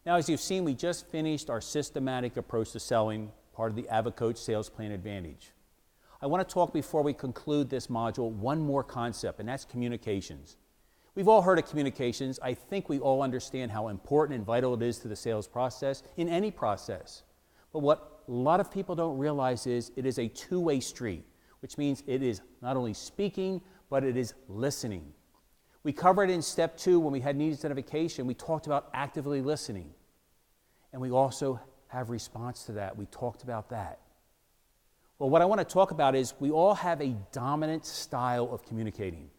Now, as you've seen, we just finished our systematic approach to selling, part of the AdviCoach Sales Plan Advantage. I want to talk before we conclude this module one more concept, and that's communications. We've all heard of communications. I think we all understand how important and vital it is to the sales process, in any process. But what a lot of people don't realize is it is a two-way street, which means it is not only speaking, but it is listening. We covered in step 2 when we had needs identification, we talked about actively listening. And we also have response to that. We talked about that. Well, what I want to talk about is we all have a dominant style of communicating.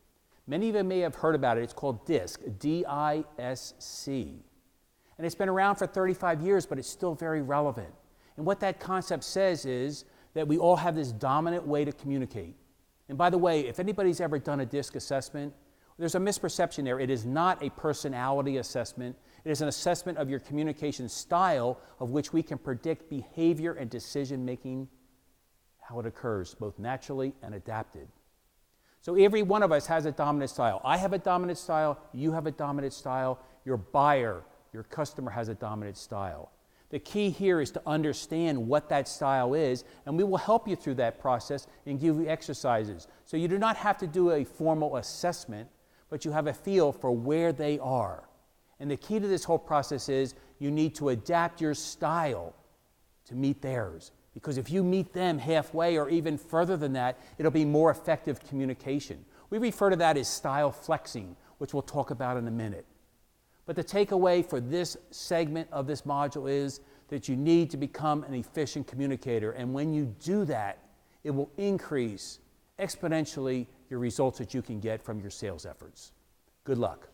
Many of you may have heard about it. It's called DISC, D-I-S-C. And it's been around for 35 years, but it's still very relevant. And what that concept says is that we all have this dominant way to communicate. And by the way, if anybody's ever done a DISC assessment, there's a misperception there. It is not a personality assessment. It is an assessment of your communication style, of which we can predict behavior and decision making, how it occurs, both naturally and adapted. So every one of us has a dominant style. I have a dominant style, you have a dominant style, your buyer, your customer has a dominant style. The key here is to understand what that style is, and we will help you through that process and give you exercises. So you do not have to do a formal assessment, but you have a feel for where they are. And the key to this whole process is you need to adapt your style to meet theirs. Because if you meet them halfway or even further than that, it'll be more effective communication. We refer to that as style flexing, which we'll talk about in a minute. But the takeaway for this segment of this module is that you need to become an efficient communicator. And when you do that, it will increase exponentially your results that you can get from your sales efforts. Good luck.